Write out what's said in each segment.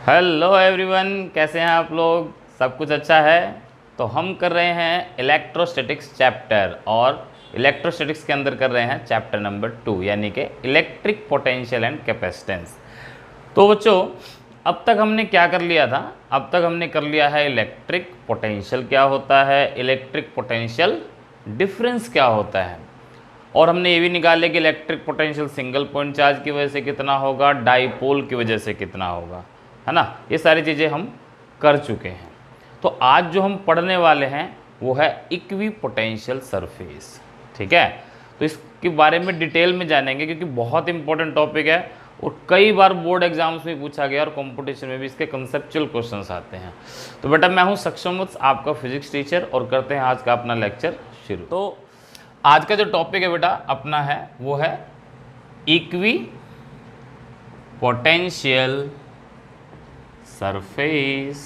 Hello everyone, कैसे हैं आप लोग? सब कुछ अच्छा है? तो हम कर रहे हैं इलेक्ट्रोस्टैटिक्स चैप्टर, और इलेक्ट्रोस्टैटिक्स के अंदर कर रहे हैं चैप्टर नंबर 2 यानी कि इलेक्ट्रिक पोटेंशियल एंड कैपेसिटेंस। तो बच्चों, अब तक हमने क्या कर लिया था? अब तक हमने कर लिया है इलेक्ट्रिक पोटेंशियल क्या होता है, इलेक्ट्रिक पोटेंशियल डिफरेंस क्या होता है, और हमने ये भी निकाले कि electric potential single point charge की वजह से कितना होगा, डाइपोल की वजह से कितना होगा, है ना। ये सारी चीज़ें हम कर चुके हैं। तो आज जो हम पढ़ने वाले हैं वो है इक्वी पोटेंशियल सरफेस। ठीक है, तो इसके बारे में डिटेल में जानेंगे क्योंकि बहुत इंपॉर्टेंट टॉपिक है और कई बार बोर्ड एग्जाम्स में पूछा गया और कंपटीशन में भी इसके कंसेप्चुअल क्वेश्चंस आते हैं। तो बेटा, मैं हूं सक्षम वत्स, आपका फिजिक्स टीचर, और करते हैं आज का अपना लेक्चर शुरू। तो आज का जो टॉपिक है बेटा अपना है वो है इक्वी पोटेंशियल सरफेस।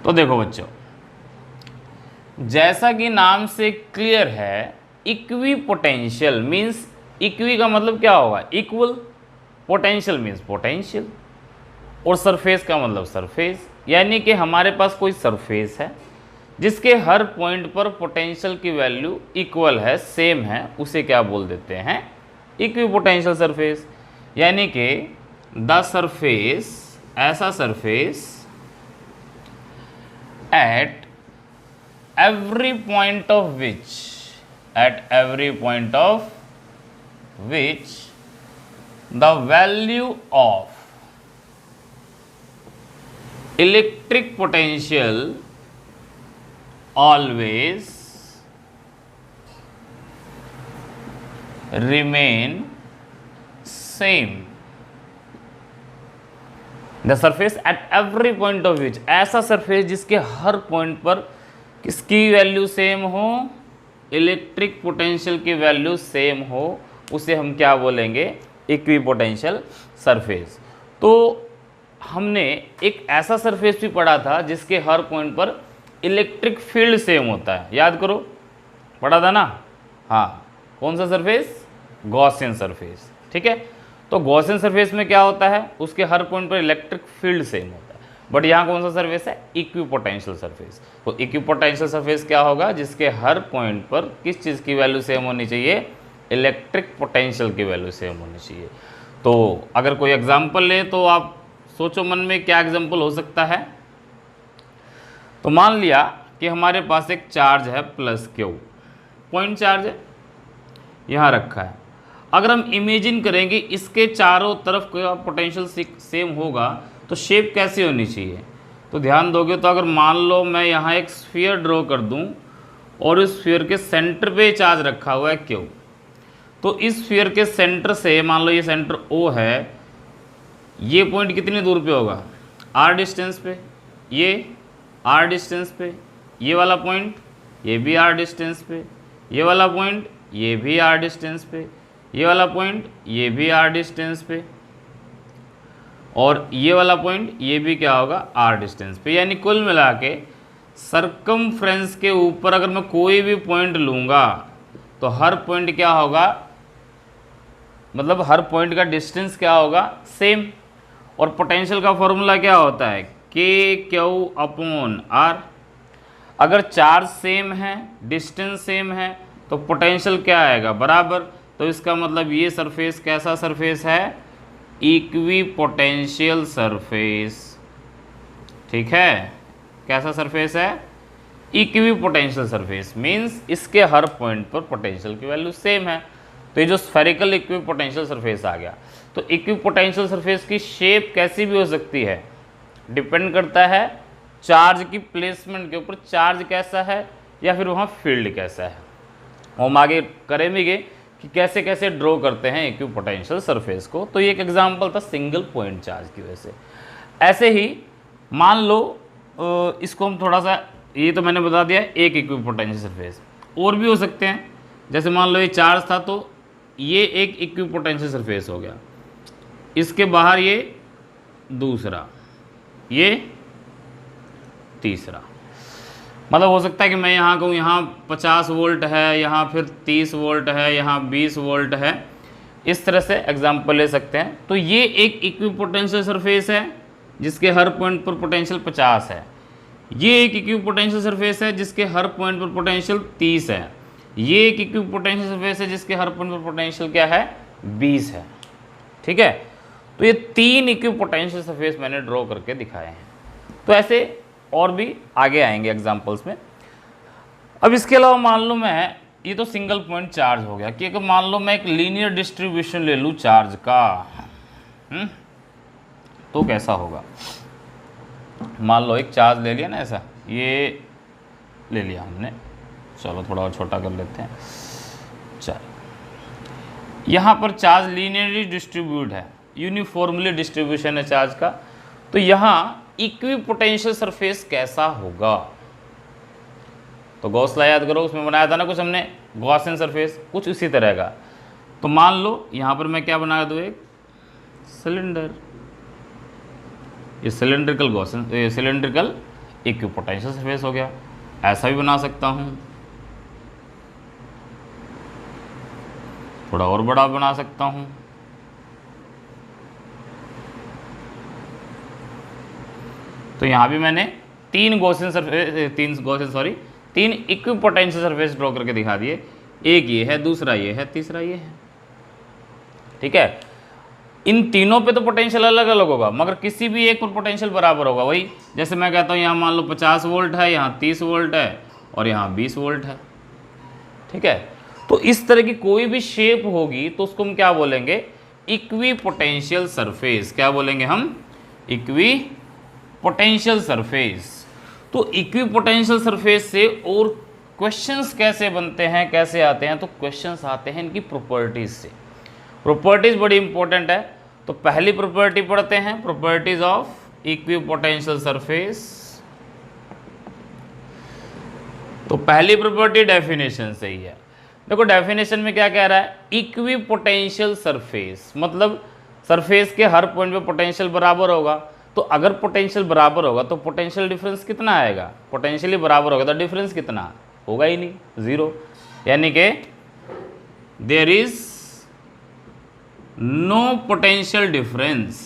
तो देखो बच्चों, जैसा कि नाम से क्लियर है, इक्वी पोटेंशियल मीन्स, इक्वी का मतलब क्या होगा, इक्वल, पोटेंशियल मीन्स पोटेंशियल, और सरफेस का मतलब सरफेस, यानी कि हमारे पास कोई सरफेस है जिसके हर पॉइंट पर पोटेंशियल की वैल्यू इक्वल है, सेम है, उसे क्या बोल देते हैं, इक्वी पोटेंशियल सरफेस। यानी कि द सरफेस, ऐसा surface at every point of which, at every point of which the value of electric potential always remain same. The surface at every point of which, ऐसा surface जिसके हर point पर किसकी value same हो, electric potential की value same हो, उसे हम क्या बोलेंगे, इक्वी पोटेंशियल सरफेस। तो हमने एक ऐसा सरफेस भी पढ़ा था जिसके हर पॉइंट पर इलेक्ट्रिक फील्ड सेम होता है, याद करो, पढ़ा था ना। हाँ, कौन सा सरफेस, गॉसियन सरफेस। ठीक है, तो गॉसियन सरफेस में क्या होता है, उसके हर पॉइंट पर इलेक्ट्रिक फील्ड सेम होता है। बट यहाँ कौन सा सरफेस है, इक्वी पोटेंशियल सरफेस। तो इक्वी पोटेंशियल सरफेस क्या होगा, जिसके हर पॉइंट पर किस चीज़ की वैल्यू सेम होनी चाहिए, इलेक्ट्रिक पोटेंशियल की वैल्यू सेम होनी चाहिए। तो अगर कोई एग्जाम्पल ले तो आप सोचो मन में क्या एग्जाम्पल हो सकता है। तो मान लिया कि हमारे पास एक चार्ज है प्लस क्यू, पॉइंट चार्ज है, यहाँ रखा है। अगर हम इमेजिन करेंगे इसके चारों तरफ का पोटेंशियल सेम होगा तो शेप कैसी होनी चाहिए। तो ध्यान दोगे तो अगर मान लो मैं यहाँ एक स्फीयर ड्रॉ कर दूँ और इस स्फीयर के सेंटर पे चार्ज रखा हुआ है क्यू, तो इस स्फीयर के सेंटर से मान लो ये सेंटर ओ है, ये पॉइंट कितनी दूर पे होगा, आर डिस्टेंस पे, ये आर डिस्टेंस पे, ये वाला पॉइंट ये भी आर डिस्टेंस पे, ये वाला पॉइंट ये भी आर डिस्टेंस पे, ये वाला पॉइंट ये भी आर डिस्टेंस पे, और ये वाला पॉइंट ये भी क्या होगा, आर डिस्टेंस पे। यानी कुल मिला के सरकमफ्रेंस के ऊपर अगर मैं कोई भी पॉइंट लूँगा तो हर पॉइंट क्या होगा, मतलब हर पॉइंट का डिस्टेंस क्या होगा, सेम। और पोटेंशियल का फॉर्मूला क्या होता है, के क्यू अपॉन आर। अगर चार्ज सेम है, डिस्टेंस सेम है, तो पोटेंशियल क्या आएगा, बराबर। तो इसका मतलब ये सरफेस कैसा सरफेस है, इक्वी पोटेंशियल सरफेस। ठीक है, कैसा सरफेस है, इक्वी पोटेंशियल सरफेस मींस इसके हर पॉइंट पर पोटेंशियल की वैल्यू सेम है। तो ये जो स्फेरिकल इक्वी पोटेंशियल सरफेस आ गया। तो इक्वी पोटेंशियल सरफेस की शेप कैसी भी हो सकती है, डिपेंड करता है चार्ज की प्लेसमेंट के ऊपर, चार्ज कैसा है या फिर वहाँ फील्ड कैसा है। हम आगे करेंगे कि कैसे कैसे ड्रॉ करते हैं इक्वी पोटेंशियल सरफेस को। तो ये एक एग्जांपल था सिंगल पॉइंट चार्ज की वजह से। ऐसे ही मान लो इसको हम थोड़ा सा, ये तो मैंने बता दिया एक इक्वी पोटेंशियल सरफेस, और भी हो सकते हैं। जैसे मान लो ये चार्ज था तो ये एक इक्वी पोटेंशियल सरफेस हो गया, इसके बाहर ये दूसरा, ये तीसरा। मतलब हो सकता है कि मैं यहाँ कहूँ यहाँ 50 वोल्ट है, यहाँ फिर 30 वोल्ट है, यहाँ 20 वोल्ट है। इस तरह से एग्जाम्पल ले सकते हैं। तो ये एक इक्विपोटेंशियल सरफेस है जिसके हर पॉइंट पर पोटेंशियल 50 है। ये एक इक्विपोटेंशियल सरफेस है जिसके हर पॉइंट पर पोटेंशियल 30 है। ये एक इक्विपोटेंशियल सरफेस है जिसके हर पॉइंट पर पोटेंशियल क्या है, 20 है। ठीक है, तो ये 3 इक्विपोटेंशियल सरफेस मैंने ड्रॉ करके दिखाए हैं। तो ऐसे और भी आगे आएंगे एग्जाम्पल्स में। अब इसके अलावा मान लो मैं, ये तो सिंगल पॉइंट चार्ज हो गया कि अगर मान लो मैं एक लीनियर डिस्ट्रीब्यूशन ले लूँ चार्ज का, तो कैसा होगा। मान लो एक चार्ज ले लिया ना, ऐसा ये ले लिया हमने, चलो थोड़ा और छोटा कर लेते हैं। चलो यहाँ पर चार्ज लीनियरली डिस्ट्रीब्यूट है, यूनिफॉर्मली डिस्ट्रीब्यूशन है चार्ज का। तो यहाँ इक्विपोटेंशियल सरफेस कैसा होगा, तो गॉस लॉ याद करो, उसमें बनाया था ना कुछ हमने गॉसियन सरफेस, कुछ उसी तरह का। तो मान लो यहाँ पर मैं क्या बना दूँ, एक सिलेंडर, ये सिलेंड्रिकल गॉसियन, ये सिलेंड्रिकल इक्विपोटेंशियल सरफेस हो गया। ऐसा भी बना सकता हूँ, थोड़ा और बड़ा बना सकता हूँ। तो यहाँ भी मैंने 3 इक्विपोटेंशियल सरफेस ड्रॉ करके दिखा दिए। एक ये है, दूसरा ये है, तीसरा ये है। ठीक है, इन तीनों पे तो पोटेंशियल अलग अलग होगा, मगर किसी भी एक पर पोटेंशियल बराबर होगा। वही जैसे मैं कहता हूँ यहाँ मान लो 50 वोल्ट है, यहाँ 30 वोल्ट है और यहाँ 20 वोल्ट है। ठीक है, तो इस तरह की कोई भी शेप होगी तो उसको हम क्या बोलेंगे, इक्विपोटेंशियल सरफेस। क्या बोलेंगे हम, इक्विपोटेंशियल सरफेस। तो इक्विपोटेंशियल सरफेस से और क्वेश्चंस कैसे बनते हैं, कैसे आते हैं, तो क्वेश्चंस आते हैं इनकी प्रॉपर्टीज से। प्रॉपर्टीज बड़ी इंपॉर्टेंट है। तो पहली प्रॉपर्टी पढ़ते हैं, प्रॉपर्टीज ऑफ इक्विपोटेंशियल सरफेस। तो पहली प्रॉपर्टी डेफिनेशन से ही है। देखो डेफिनेशन में क्या कह रहा है, इक्विपोटेंशियल सरफेस मतलब सरफेस के हर पॉइंट पे पोटेंशियल बराबर होगा। तो अगर पोटेंशियल बराबर होगा तो पोटेंशियल डिफरेंस कितना आएगा, पोटेंशियली बराबर होगा तो डिफरेंस कितना होगा ही नहीं, 0। यानी कि there is no potential difference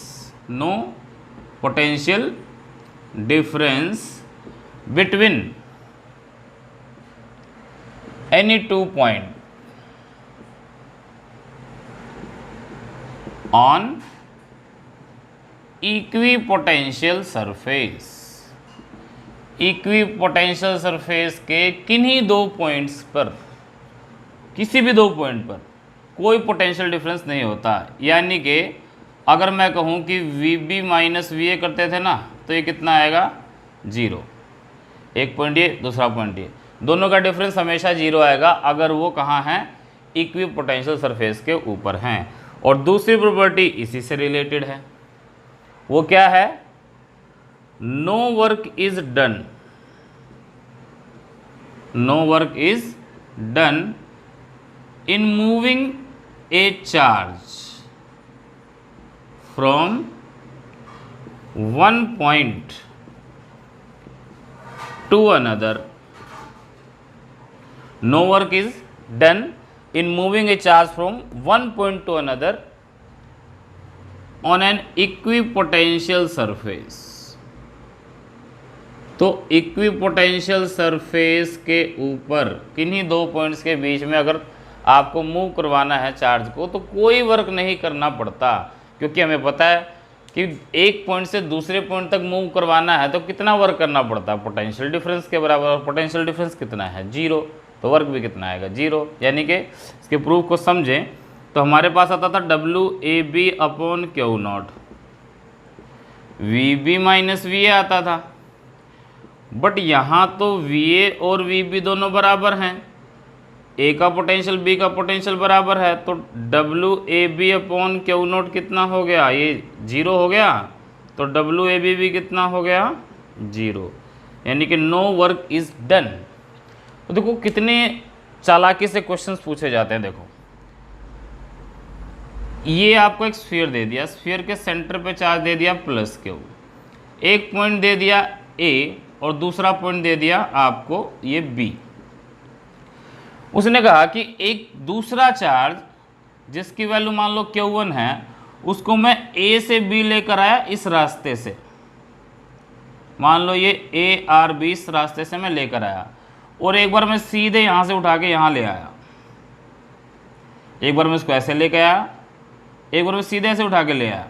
between any 2 point on equipotential surface. Equipotential surface के किन्हीं 2 पॉइंट्स पर, किसी भी 2 पॉइंट पर कोई पोटेंशियल डिफरेंस नहीं होता। यानी कि अगर मैं कहूँ कि VB माइनस VA करते थे ना, तो ये कितना आएगा, 0। एक पॉइंट ये, दूसरा पॉइंट ये, दोनों का डिफरेंस हमेशा 0 आएगा अगर वो कहाँ हैं, इक्विपोटेंशियल सरफेस के ऊपर हैं। और दूसरी प्रॉपर्टी इसी से रिलेटेड है, वो क्या है, no work is done in moving a charge from one point to another. No work is done in moving a charge from one point to another on an equipotential surface। तो equipotential surface के ऊपर किन्हीं 2 points के बीच में अगर आपको move करवाना है चार्ज को, तो कोई वर्क नहीं करना पड़ता, क्योंकि हमें पता है कि एक पॉइंट से दूसरे पॉइंट तक मूव करवाना है तो कितना वर्क करना पड़ता है, पोटेंशियल डिफरेंस के बराबर। पोटेंशियल डिफरेंस कितना है, 0, तो वर्क भी कितना आएगा, 0। यानी कि इसके प्रूफ को समझें तो हमारे पास आता था WAB/Q0, VB माइनस VA आता था। बट यहाँ तो VA और VB दोनों बराबर हैं, A का पोटेंशियल B का पोटेंशियल बराबर है, तो WAB/Q0 कितना हो गया, ये 0 हो गया, तो WAB भी कितना हो गया, 0। यानी कि नो वर्क इज डन। तो देखो कितने चालाकी से क्वेश्चंस पूछे जाते हैं। देखो ये आपको एक स्फीयर दे दिया, स्फीयर के सेंटर पे चार्ज दे दिया +Q, एक पॉइंट दे दिया A और दूसरा पॉइंट दे दिया आपको ये B। उसने कहा कि एक दूसरा चार्ज जिसकी वैल्यू मान लो Q1 है, उसको मैं A से B लेकर आया इस रास्ते से, मान लो ये ARB इस रास्ते से मैं लेकर आया, और एक बार मैं सीधे यहाँ से उठा के यहाँ ले आया, एक बार मैं इसको ऐसे लेके आया, एक बार मैं सीधे ऐसे उठा के ले आया।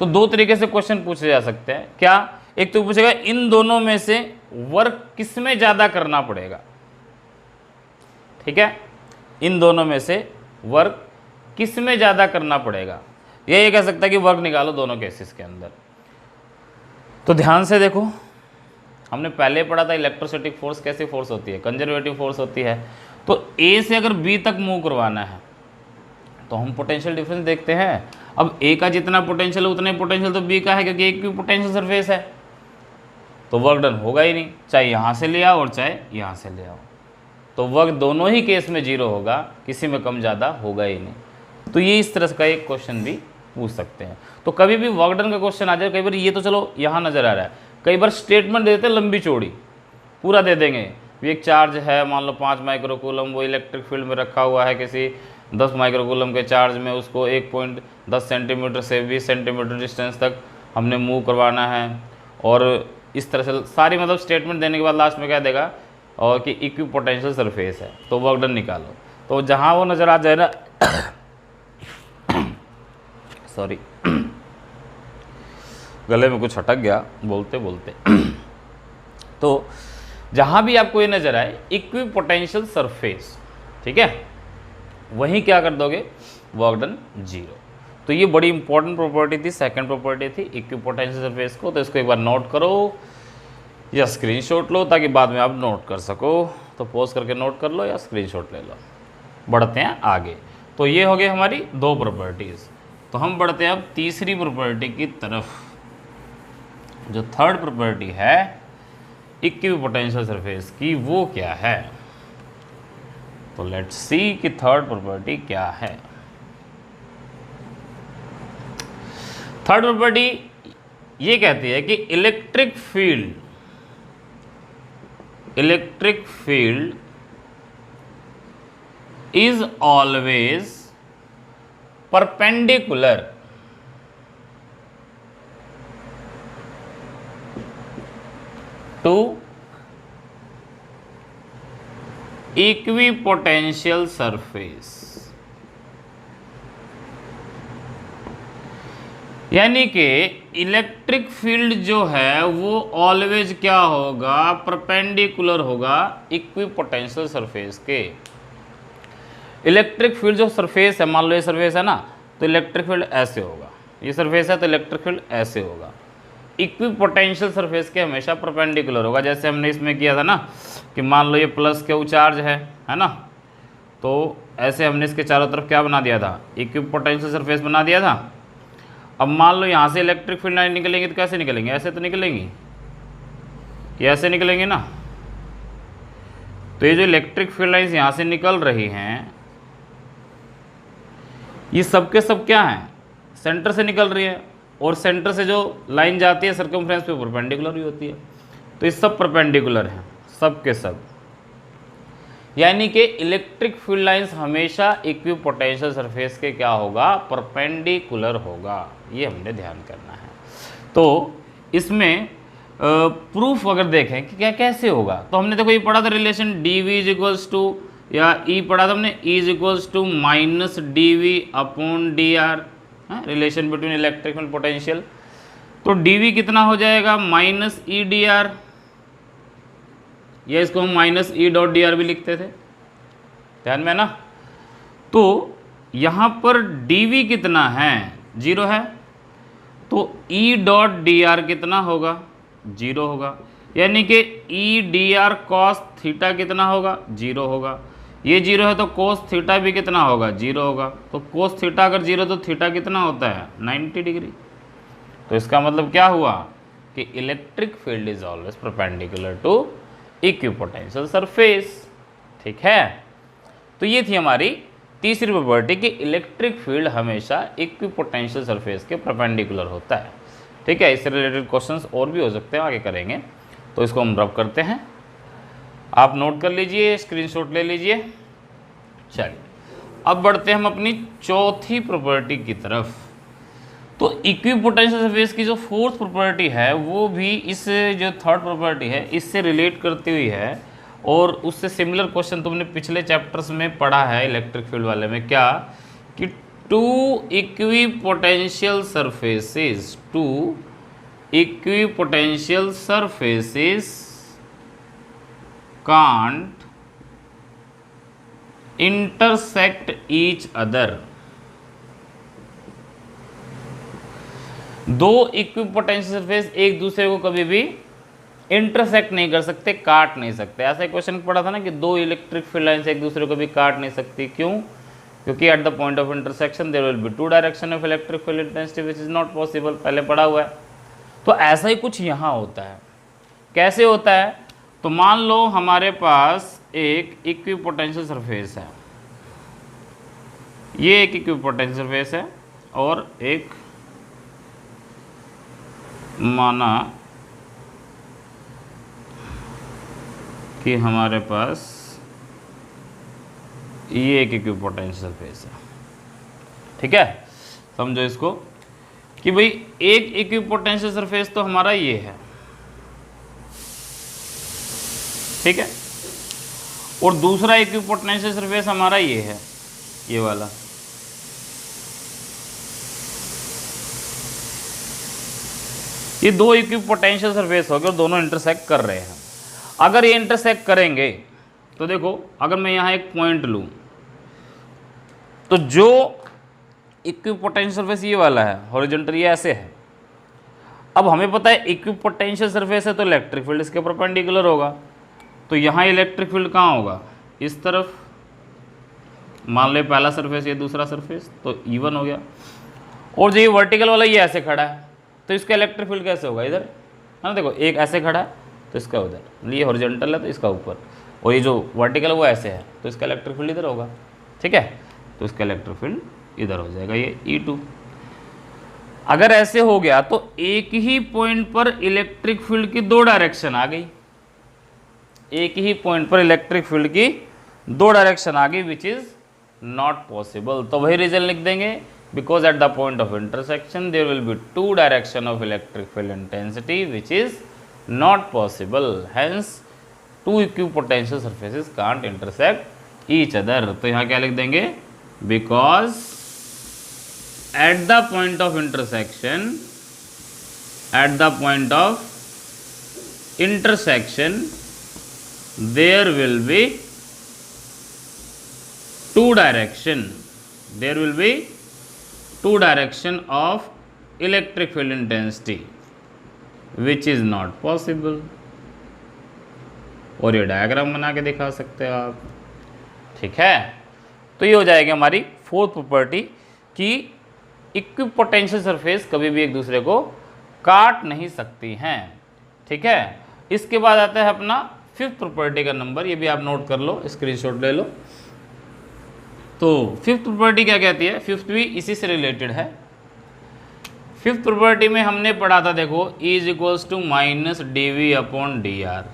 तो दो तरीके से क्वेश्चन पूछे जा सकते हैं। क्या? एक तो पूछेगा इन दोनों में से वर्क किसमें ज़्यादा करना पड़ेगा, ठीक है, इन दोनों में से वर्क किसमें ज़्यादा करना पड़ेगा। ये कह सकता है कि वर्क निकालो दोनों केसेस के अंदर। तो ध्यान से देखो, हमने पहले पढ़ा था इलेक्ट्रोस्टैटिक फोर्स कैसी फोर्स होती है, कंजर्वेटिव फोर्स होती है। तो ए से अगर बी तक मूव करवाना है तो हम पोटेंशियल डिफरेंस देखते हैं। अब ए का जितना पोटेंशियल है उतने पोटेंशियल तो बी का है, क्योंकि एक भी पोटेंशियल सरफेस है, तो वर्क डन होगा ही नहीं, चाहे यहाँ से ले आओ और चाहे यहाँ से ले आओ। तो वर्क दोनों ही केस में जीरो होगा, किसी में कम ज़्यादा होगा ही नहीं। तो ये इस तरह का एक क्वेश्चन भी पूछ सकते हैं। तो कभी भी वर्क डन का क्वेश्चन आ जाए, कई बार ये तो चलो यहाँ नज़र आ रहा है, कई बार स्टेटमेंट देते हैं लंबी चौड़ी, पूरा दे देंगे। एक चार्ज है मान लो 5 माइक्रोकूलम, वो इलेक्ट्रिक फील्ड में रखा हुआ है किसी 10 माइक्रोकूलम के चार्ज में, उसको 1.10 सेंटीमीटर से 20 सेंटीमीटर डिस्टेंस तक हमने मूव करवाना है। और इस तरह से सारी मतलब स्टेटमेंट देने के बाद लास्ट में क्या देगा, और कि इक्विपोटेंशियल सरफेस है, तो वर्क डन निकालो। तो जहाँ वो नज़र आ जाए ना सॉरी गले में कुछ अटक गया बोलते बोलते तो जहाँ भी आपको ये नज़र आए इक्विपोटेंशियल सरफेस, ठीक है, वहीं क्या कर दोगे, वर्क डन जीरो। तो ये बड़ी इंपॉर्टेंट प्रॉपर्टी थी, सेकंड प्रॉपर्टी थी इक्विपोटेंशियल सरफेस को। तो इसको एक बार नोट करो या स्क्रीनशॉट लो ताकि बाद में आप नोट कर सको। तो पॉज करके नोट कर लो या स्क्रीनशॉट ले लो। बढ़ते हैं आगे। तो ये हो गई हमारी दो प्रॉपर्टीज़। तो हम बढ़ते हैं अब तीसरी प्रॉपर्टी की तरफ। जो थर्ड प्रॉपर्टी है इक्विपोटेंशियल सरफेस की, वो क्या है। तो लेट्स सी कि थर्ड प्रॉपर्टी क्या है। थर्ड प्रॉपर्टी ये कहती है कि electric field is always perpendicular to equipotential surface. यानी कि इलेक्ट्रिक फील्ड जो है वो ऑलवेज क्या होगा, परपेंडिकुलर होगा इक्विपोटेंशियल सरफेस के। इलेक्ट्रिक फील्ड जो सरफेस है, मान लो ये सरफेस है ना, तो इलेक्ट्रिक फील्ड ऐसे होगा, ये सरफेस है तो इलेक्ट्रिक फील्ड ऐसे होगा। इक्विपोटेंशियल सरफेस के हमेशा परपेंडिकुलर होगा। जैसे हमने इसमें किया था ना कि मान लो ये प्लस क्यू चार्ज है ना, तो ऐसे हमने इसके चारों तरफ क्या बना दिया था, इक्विपोटेंशियल सरफेस बना दिया था। अब मान लो यहाँ से इलेक्ट्रिक फील्ड लाइन निकलेंगी तो कैसे निकलेंगे, ऐसे तो निकलेंगी, ये ऐसे निकलेंगे ना। तो ये जो इलेक्ट्रिक फील्ड लाइन्स यहाँ से निकल रही हैं, ये सब के सब क्या हैं, सेंटर से निकल रही है, और सेंटर से जो लाइन जाती है सर्कमफ्रेंस पे परपेंडिकुलर भी होती है। तो ये सब परपेंडिकुलर हैं, सब के सब। यानी कि इलेक्ट्रिक फील्ड लाइंस हमेशा इक्विपोटेंशियल सरफेस के क्या होगा, परपेंडिकुलर होगा। ये हमने ध्यान करना है। तो इसमें प्रूफ अगर देखें कि क्या कैसे होगा, तो हमने देखो ये पढ़ा था relation dv is equals to, या E पढ़ा था हमने, E is equals to minus dv upon dr, relation between electric and potential. तो dv कितना हो जाएगा, माइनस ई डी आर, या इसको हम minus E dot D R भी लिखते थे, ध्यान में ना। तो यहाँ पर dv कितना है, 0 है, तो ई डॉट डी आर कितना होगा, 0 होगा। यानी कि E D R cos theta कितना होगा, 0 होगा। ये 0 है तो कोस थीटा भी कितना होगा, 0 होगा। तो कोस थीटा अगर 0 तो थीटा कितना होता है, 90 डिग्री। तो इसका मतलब क्या हुआ कि electric field is always perpendicular to equipotential surface, ठीक है। तो ये थी हमारी तीसरी प्रॉपर्टी कि इलेक्ट्रिक फील्ड हमेशा इक्विपोटेंशियल सरफेस के परपेंडिकुलर होता है, ठीक है। इससे रिलेटेड क्वेश्चंस और भी हो सकते हैं, आगे करेंगे। तो इसको हम रब करते हैं, आप नोट कर लीजिए, स्क्रीनशॉट ले लीजिए। चलिए अब बढ़ते हैं हम अपनी चौथी प्रॉपर्टी की तरफ। तो इक्विपोटेंशियल सरफेस की जो फोर्थ प्रॉपर्टी है वो भी इस जो थर्ड प्रॉपर्टी है इससे रिलेट करती हुई है, और उससे सिमिलर क्वेश्चन तुमने पिछले चैप्टर्स में पढ़ा है इलेक्ट्रिक फील्ड वाले में, क्या कि two equipotential surfaces can't intersect each other. दो इक्विपोटेंशियल सरफेस एक दूसरे को कभी भी इंटरसेक्ट नहीं कर सकते, काट नहीं सकते। ऐसा एक क्वेश्चन पढ़ा था ना कि दो इलेक्ट्रिक फील्ड लाइंस एक दूसरे को भी काट नहीं सकती। क्यों? क्योंकि at the point of intersection there will be two direction of electric field intensity which is not possible, पहले पढ़ा हुआ है। तो ऐसा ही कुछ यहाँ होता है। कैसे होता है? तो मान लो हमारे पास एक इक्विपोटेंशियल सरफेस है, ये एक इक्विपोटेंशियल सरफेस है, और एक माना कि हमारे पास ये एक इक्विपोटेंशियल सरफेस है। ठीक है, समझो इसको कि भाई एक इक्विपोटेंशियल सरफेस तो हमारा ये है, ठीक है, और दूसरा इक्विपोटेंशियल सरफेस हमारा ये है, ये वाला। ये दो इक्विपोटेंशियल सरफेस हो गए और दोनों इंटरसेक्ट कर रहे हैं। अगर ये इंटरसेक्ट करेंगे तो देखो, अगर मैं यहाँ एक पॉइंट लूँ तो जो इक्विपोटेंशियल सरफेस ये वाला है हॉरिजॉन्टल, ये ऐसे है। अब हमें पता है इक्विपोटेंशियल सरफेस है तो इलेक्ट्रिक फील्ड इसके परपेंडिकुलर होगा। तो यहाँ इलेक्ट्रिक फील्ड कहाँ होगा? इस तरफ। मान लो पहला सरफेस, ये दूसरा सरफेस, तो E1 हो गया। और जो ये वर्टिकल वाला ये ऐसे खड़ा है तो इसका इलेक्ट्रिक फील्ड कैसे होगा? इधर है ना, देखो एक ऐसे खड़ा है तो इसका उधर, ये हॉरिजॉन्टल है तो इसका ऊपर, और ये जो वर्टिकल है वो ऐसे है तो इसका इलेक्ट्रिक फील्ड इधर होगा। ठीक है, तो इसका इलेक्ट्रिक फील्ड इधर हो जाएगा, ये E2। अगर ऐसे हो गया तो एक ही पॉइंट पर इलेक्ट्रिक फील्ड की दो डायरेक्शन आ गई, एक ही पॉइंट पर इलेक्ट्रिक फील्ड की दो डायरेक्शन आ गई, विच इज नॉट पॉसिबल। तो वही रीजन लिख देंगे, because at the point of intersection there will be two direction of electric field intensity which is not possible, hence two equipotential surfaces can't intersect each other। तो यहाँ क्या लिख देंगे? because at the point of intersection there will be two direction of electric field intensity which is not possible। और ये diagram बना के दिखा सकते हो आप। ठीक है, तो ये हो जाएगी हमारी फोर्थ प्रॉपर्टी कि इक्विपोटेंशियल सरफेस कभी भी एक दूसरे को काट नहीं सकती हैं। ठीक है, इसके बाद आता है अपना फिफ्थ प्रॉपर्टी का नंबर, ये भी आप नोट कर लो, स्क्रीनशॉट ले लो। तो फिफ्थ प्रॉपर्टी क्या कहती है? फिफ्थ भी इसी से रिलेटेड है। फिफ्थ प्रॉपर्टी में हमने पढ़ा था, देखो E is equals to minus dV upon dr।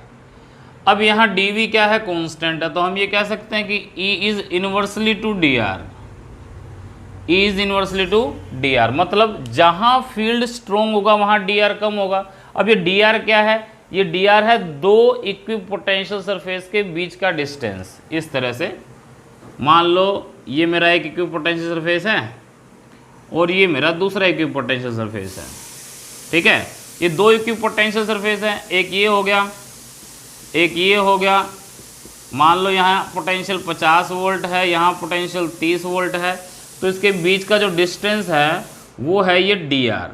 अब यहाँ dV क्या है? कांस्टेंट है, तो हम ये कह सकते हैं कि E is inversely to dr, E is inversely to dr, मतलब जहाँ फील्ड स्ट्रोंग होगा वहाँ dr कम होगा। अब ये dr क्या है? ये dr है दो इक्विपोटेंशियल सरफेस के बीच का डिस्टेंस। इस तरह से मान लो ये मेरा एक इक्विपोटेंशियल सरफेस है और ये मेरा दूसरा इक्विपोटेंशियल सरफेस है। ठीक है, ये दो इक्विपोटेंशियल सरफेस हैं, एक ये हो गया, एक ये हो गया। मान लो यहाँ पोटेंशियल 50 वोल्ट है, यहाँ पोटेंशियल 30 वोल्ट है, तो इसके बीच का जो डिस्टेंस है वो है ये dr।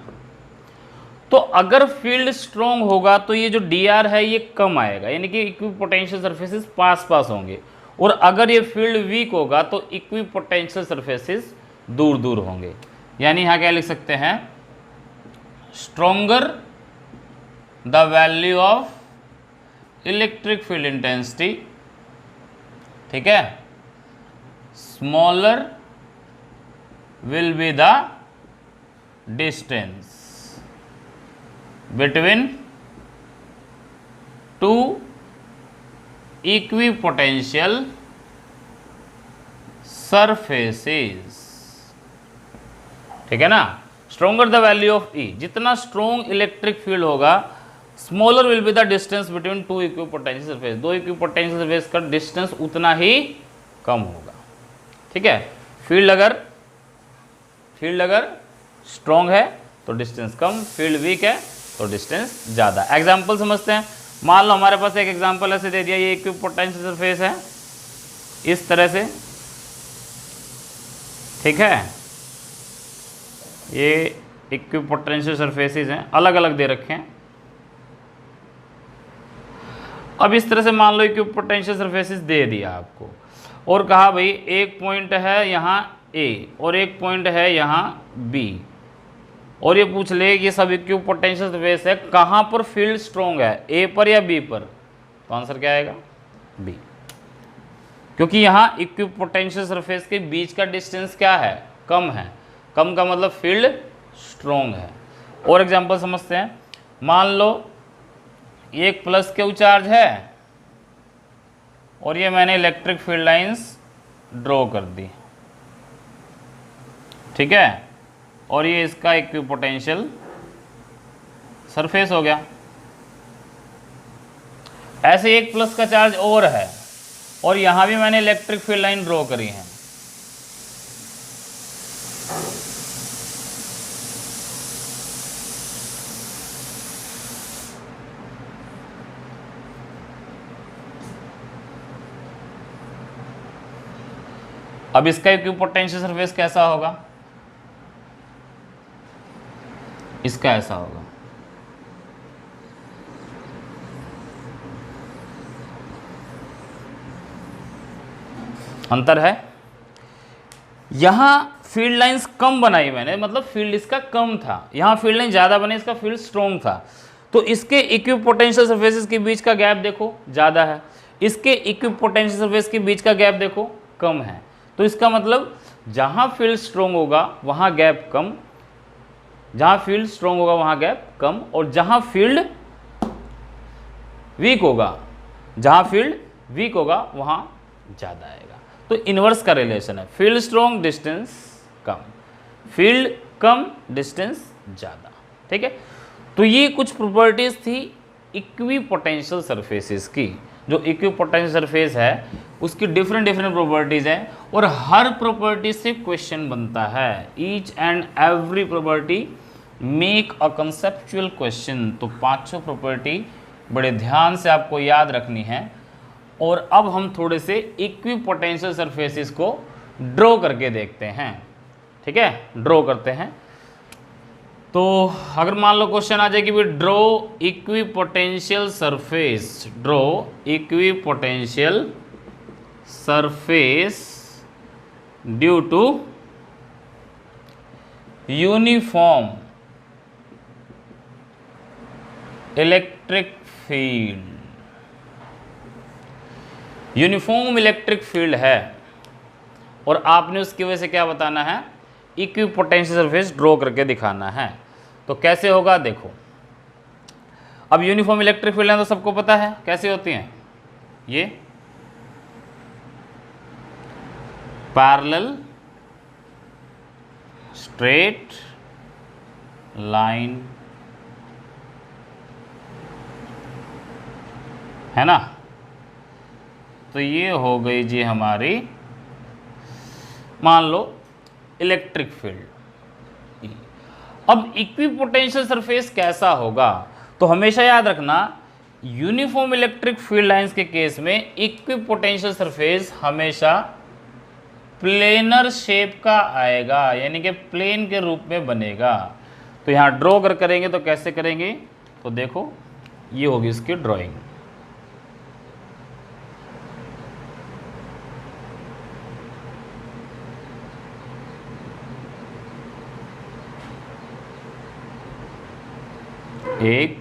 तो अगर फील्ड स्ट्रॉन्ग होगा तो ये जो dr है ये कम आएगा, यानी कि इक्विपोटेंशियल सरफेसेस पास पास होंगे, और अगर ये फील्ड वीक होगा तो इक्विपोटेंशियल सरफेसेस दूर दूर होंगे। यानी यहाँ क्या लिख सकते हैं? Stronger the value of electric field intensity, ठीक है, smaller will be the distance between two equipotential surfaces, ठीक है ना। स्ट्रोंगर द वैल्यू ऑफ ई, जितना स्ट्रोंग इलेक्ट्रिक फील्ड होगा smaller will be the distance between two equipotential surface, दो equipotential surface का distance उतना ही कम होगा, ठीक है। फील्ड अगर स्ट्रोंग है तो डिस्टेंस कम, फील्ड वीक है तो डिस्टेंस ज़्यादा। एग्जाम्पल समझते हैं। मान लो हमारे पास एक एग्जाम्पल ऐसे दे दिया, ये इक्विपोटेंशियल सरफेस है इस तरह से, ठीक है। ये इक्विपोटेंशियल सरफेसेस हैं, अलग अलग दे रखे हैं। अब इस तरह से मान लो इक्विपोटेंशियल सरफेसेस दे दिया आपको और कहा भाई एक पॉइंट है यहाँ ए और एक पॉइंट है यहाँ बी, और ये पूछ ले ये सब इक्विपोटेंशियल सरफेस है, कहाँ पर फील्ड स्ट्रोंग है, ए पर या बी पर, तो आंसर क्या आएगा, बी। क्योंकि यहाँ इक्विपोटेंशियल सरफेस के बीच का डिस्टेंस क्या है, कम है, कम का मतलब फील्ड स्ट्रोंग है। और एग्जांपल समझते हैं। मान लो एक प्लस क्यू चार्ज है और ये मैंने इलेक्ट्रिक फील्ड लाइंस ड्रॉ कर दी, ठीक है, और ये इसका इक्विपोटेंशियल सरफेस हो गया। ऐसे एक प्लस का चार्ज और है और यहां भी मैंने इलेक्ट्रिक फील्ड लाइन ड्रॉ करी है। अब इसका इक्विपोटेंशियल सरफेस कैसा होगा, इसका ऐसा होगा। अंतर है, यहां फील्ड लाइंस कम बनाई मैंने, मतलब फील्ड इसका कम था, यहां फील्ड लाइन ज्यादा बनी, इसका फील्ड स्ट्रॉन्ग था। तो इसके इक्विपोटेंशियल सरफेसेस के बीच का गैप देखो ज्यादा है, इसके इक्विपोटेंशियल सरफेस के बीच का गैप देखो कम है। तो इसका मतलब जहां फील्ड स्ट्रॉन्ग होगा वहां गैप कम, जहां फील्ड स्ट्रॉन्ग होगा वहां गैप कम, और जहां फील्ड वीक होगा, वहां ज्यादा आएगा। तो इनवर्स का रिलेशन है, फील्ड स्ट्रॉन्ग डिस्टेंस कम, फील्ड कम डिस्टेंस ज्यादा, ठीक है। तो ये कुछ प्रॉपर्टीज थी इक्विपोटेंशियल सरफेसेस की। जो इक्विपोटेंशियल सरफेस है उसकी डिफरेंट प्रॉपर्टीज हैं और हर प्रॉपर्टी से क्वेश्चन बनता है। Each and every property make a conceptual question. तो पांचों प्रॉपर्टी बड़े ध्यान से आपको याद रखनी है। और अब हम थोड़े से इक्विपोटेंशियल सरफेसेस को ड्रॉ करके देखते हैं, ठीक है, ड्रॉ करते हैं। तो अगर मान लो क्वेश्चन आ जाए कि भाई draw equipotential surface, draw equipotential surface due to uniform electric field. Uniform electric field है और आपने उसकी वजह से क्या बताना है, इक्विपोटेंशियल सरफेस ड्रॉ करके दिखाना है। तो कैसे होगा देखो। अब यूनिफॉर्म इलेक्ट्रिक फील्ड है तो सबको पता है कैसे होती हैं, ये पैरेलल स्ट्रेट लाइन है ना। तो ये हो गई जी हमारी मान लो इलेक्ट्रिक फील्ड। अब इक्विपोटेंशियल सरफेस कैसा होगा, तो हमेशा याद रखना यूनिफॉर्म इलेक्ट्रिक फील्ड लाइंस के केस में इक्विपोटेंशियल सरफेस हमेशा प्लेनर शेप का आएगा, यानी कि प्लेन के रूप में बनेगा। तो यहां ड्रॉ करेंगे तो कैसे करेंगे, तो देखो ये होगी इसकी ड्राइंग। एक,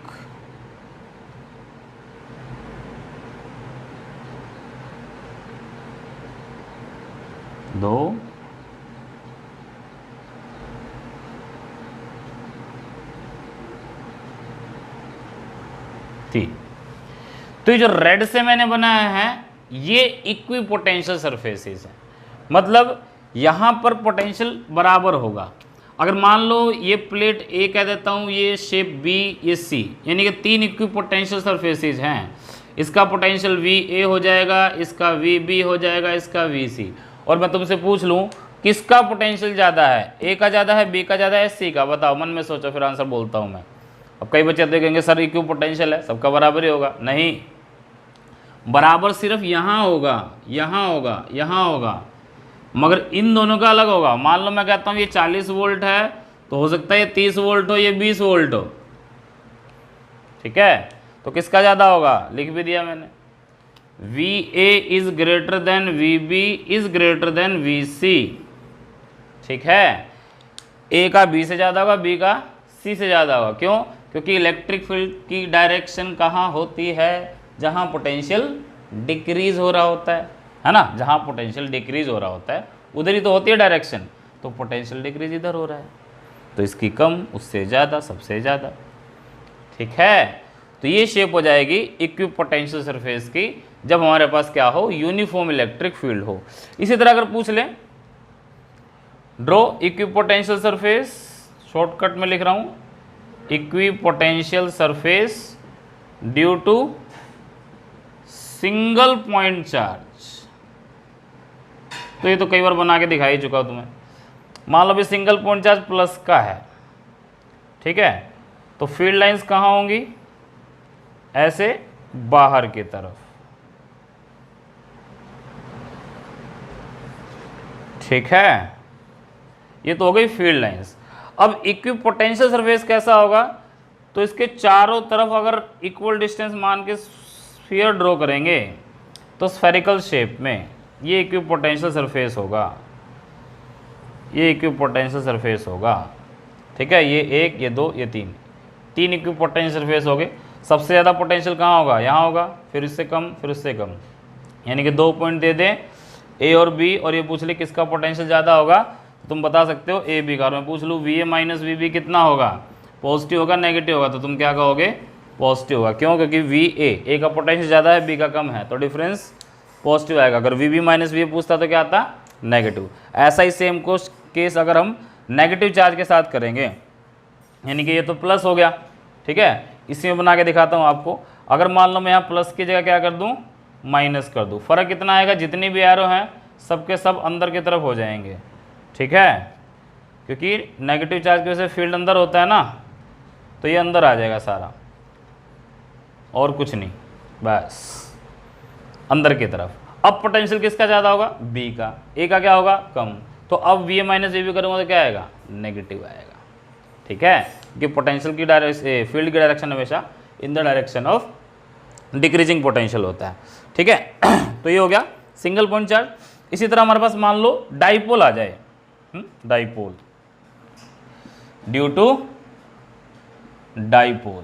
दो, तीन। तो ये जो रेड से मैंने बनाया है ये इक्विपोटेंशियल सरफेसेस है। मतलब यहाँ पर पोटेंशियल बराबर होगा। अगर मान लो ये प्लेट ए कह देता हूँ, ये शेप बी, ये सी, यानी कि 3 इक्विपोटेंशियल सरफेसेज हैं। इसका पोटेंशियल वी ए हो जाएगा, इसका वी बी हो जाएगा, इसका वी सी। और मैं तुमसे पूछ लूँ किसका पोटेंशियल ज़्यादा है, ए का ज़्यादा है, बी का ज़्यादा है, सी का? बताओ, मन में सोचो, फिर आंसर बोलता हूँ मैं। अब कई बच्चे देखेंगे सर इक्विपोटेंशियल है, सबका बराबर ही होगा। नहीं, बराबर सिर्फ यहाँ होगा, यहाँ होगा, यहाँ होगा, मगर इन दोनों का अलग होगा। मान लो मैं कहता हूँ ये 40 वोल्ट है, तो हो सकता है ये 30 वोल्ट हो, ये 20 वोल्ट हो। ठीक है, तो किसका ज़्यादा होगा? लिख भी दिया मैंने, V A is greater than V B is greater than V C. ठीक है, ए का बी से ज़्यादा होगा, बी का सी से ज़्यादा होगा। क्यों? क्योंकि इलेक्ट्रिक फील्ड की डायरेक्शन कहाँ होती है? जहाँ पोटेंशियल डिक्रीज हो रहा होता है ना? जहाँ पोटेंशियल डिक्रीज हो रहा होता है उधर ही तो होती है डायरेक्शन। तो पोटेंशियल डिक्रीज इधर हो रहा है, तो इसकी कम, उससे ज़्यादा, सबसे ज़्यादा। ठीक है, तो ये शेप हो जाएगी इक्विपोटेंशियल सरफेस की जब हमारे पास क्या हो? यूनिफॉर्म इलेक्ट्रिक फील्ड हो। इसी तरह अगर पूछ लें ड्रॉ इक्विपोटेंशियल सरफेस, शॉर्टकट में लिख रहा हूँ, equipotential surface due to single point charge. तो ये तो कई बार बना के दिखा ही चुका हूं तुम्हें। मान लो भी सिंगल पॉइंट चार्ज प्लस का है, ठीक है, तो फील्ड लाइंस कहाँ होंगी? ऐसे बाहर की तरफ। ठीक है, ये तो हो गई फील्ड लाइंस। अब इक्विपोटेंशियल सरफेस कैसा होगा? तो इसके चारों तरफ अगर इक्वल डिस्टेंस मान के स्फीयर ड्रॉ करेंगे तो स्फेरिकल शेप में ये इक्विपोटेंशियल सरफेस होगा, ये इक्विपोटेंशियल सरफेस होगा। ठीक है, ये 1, ये 2, ये 3 इक्विपोटेंशियल सरफेस हो गए। सबसे ज़्यादा पोटेंशियल कहाँ होगा? यहाँ होगा, फिर इससे कम, फिर उससे कम, यानी कि 2 पॉइंट दे दें ए और बी, और ये पूछ ले किसका पोटेंशियल ज़्यादा होगा, तो तुम बता सकते हो ए बी का। और मैं पूछ लूँ V A minus V B कितना होगा? पॉजिटिव होगा, नेगेटिव होगा? तो तुम क्या कहोगे? पॉजिटिव होगा। क्यों? क्योंकि वी ए का पोटेंशियल ज़्यादा है, बी का कम है, तो डिफरेंस पॉजिटिव आएगा। अगर वी बी माइनस वी पूछता तो क्या आता? नेगेटिव। ऐसा ही सेम केस अगर हम नेगेटिव चार्ज के साथ करेंगे, यानी कि ये तो प्लस हो गया। ठीक है, इसी में बना के दिखाता हूँ आपको। अगर मान लो मैं यहाँ प्लस की जगह क्या कर दूँ? माइनस कर दूँ। फ़र्क कितना आएगा? जितनी भी एरो हैं सबके सब अंदर की तरफ हो जाएंगे। ठीक है, क्योंकि नेगेटिव चार्ज की वजह से फील्ड अंदर होता है ना, तो ये अंदर आ जाएगा सारा, और कुछ नहीं, बस अंदर की तरफ। अब पोटेंशियल किसका ज़्यादा होगा? बी का। ए का क्या होगा? कम। तो अब V A minus V B करूँगा तो क्या आएगा? नेगेटिव आएगा। ठीक है, कि पोटेंशियल की डायरेक्शन, फील्ड की डायरेक्शन हमेशा in the direction of decreasing potential होता है। ठीक है, तो ये हो गया सिंगल पॉइंट चार्ज। इसी तरह हमारे पास मान लो डाइपोल आ जाए, डाइपोल, ड्यू टू डाइपोल।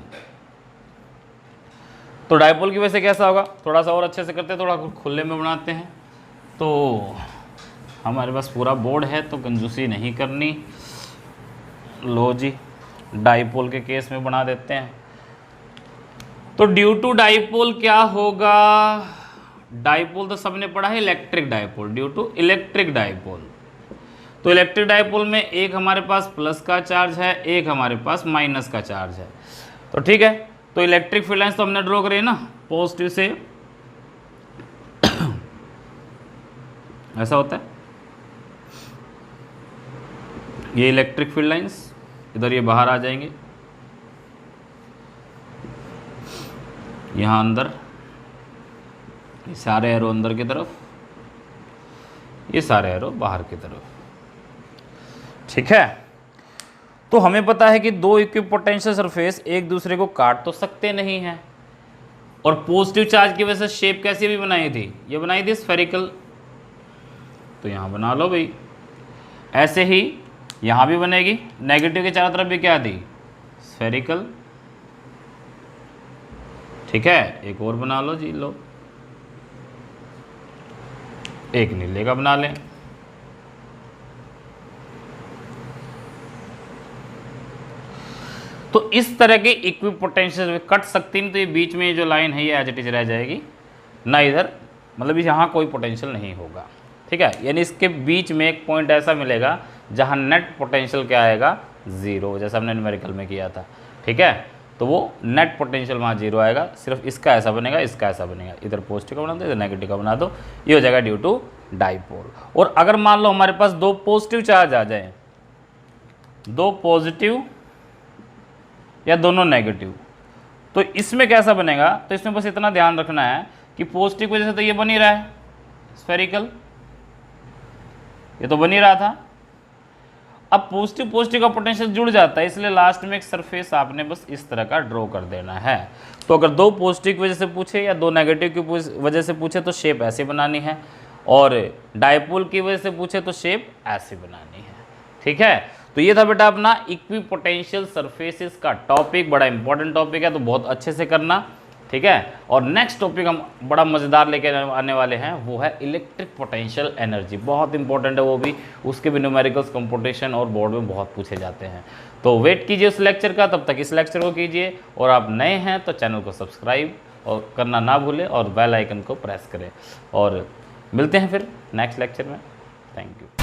तो डाइपोल की वजह से कैसा होगा? थोड़ा सा और अच्छे से करते हैं, थोड़ा खुले में बनाते हैं। तो हमारे पास पूरा बोर्ड है तो कंजूसी नहीं करनी। लो जी, डाइपोल के केस में बना देते हैं। तो ड्यू टू डाइपोल क्या होगा? डाइपोल तो सबने पढ़ा है, electric dipole, due to electric dipole. तो इलेक्ट्रिक डाइपोल में एक हमारे पास प्लस का चार्ज है, एक हमारे पास माइनस का चार्ज है। तो ठीक है, तो इलेक्ट्रिक फील्ड लाइंस तो हमने ड्रॉ करी ना, पॉजिटिव से ऐसा होता है, ये इलेक्ट्रिक फील्ड लाइंस इधर ये बाहर आ जाएंगे, यहाँ अंदर, ये सारे एरो अंदर की तरफ, ये सारे एरो बाहर की तरफ। ठीक है, तो हमें पता है कि दो इक्विपोटेंशियल सरफेस एक दूसरे को काट तो सकते नहीं हैं, और पॉजिटिव चार्ज की वजह से शेप कैसी भी बनाई थी? ये बनाई थी स्फेरिकल। तो यहाँ बना लो भाई, ऐसे ही यहाँ भी बनेगी, नेगेटिव के चारों तरफ भी क्या थी? स्फेरिकल। ठीक है, एक और बना लो जी, लो एक नीले का बना लें। तो इस तरह के इक्विपोटेंशियल कट सकती नहीं, तो ये बीच में जो लाइन है ये एज इट इज रह जाएगी ना, इधर मतलब यहाँ कोई पोटेंशियल नहीं होगा। ठीक है, यानी इसके बीच में एक पॉइंट ऐसा मिलेगा जहाँ नेट पोटेंशियल क्या आएगा, ज़ीरो, जैसा हमने न्यूमेरिकल में किया था। ठीक है, तो वो नेट पोटेंशियल वहाँ जीरो आएगा, सिर्फ इसका ऐसा बनेगा, इसका ऐसा बनेगा, इधर पॉजिटिव का बना दो, इधर नेगेटिव का बना दो, ये हो जाएगा ड्यू टू डाइपोल। और अगर मान लो हमारे पास दो पॉजिटिव चार्ज आ जाए, दो पॉजिटिव या दोनों नेगेटिव, तो इसमें कैसा बनेगा, तो इसमें बस इतना ध्यान रखना है कि पॉजिटिव की वजह से तो ये बन ही रहा है स्फेरिकल, ये तो बन ही रहा था। अब पॉजिटिव पॉजिटिव का पोटेंशियल जुड़ जाता है, इसलिए लास्ट में एक सरफेस आपने बस इस तरह का ड्रॉ कर देना है। तो अगर दो पॉजिटिव की वजह से पूछे या दो नेगेटिव की वजह से पूछे तो शेप ऐसे बनानी है, और डाइपोल की वजह से पूछे तो शेप ऐसे बनानी है। ठीक है, तो ये था बेटा अपना इक्विपोटेंशियल सरफेसेस का टॉपिक, बड़ा इंपॉर्टेंट टॉपिक है, तो बहुत अच्छे से करना। ठीक है, और नेक्स्ट टॉपिक हम बड़ा मज़ेदार लेके आने वाले हैं, वो है इलेक्ट्रिक पोटेंशियल एनर्जी, बहुत इंपॉर्टेंट है वो भी, उसके भी न्यूमेरिकल्स कंपटीशन और बोर्ड में बहुत पूछे जाते हैं। तो वेट कीजिए उस लेक्चर का, तब तक इस लेक्चर को कीजिए, और आप नए हैं तो चैनल को सब्सक्राइब और करना ना भूलें और बेल आइकन को प्रेस करें, और मिलते हैं फिर नेक्स्ट लेक्चर में। Thank you.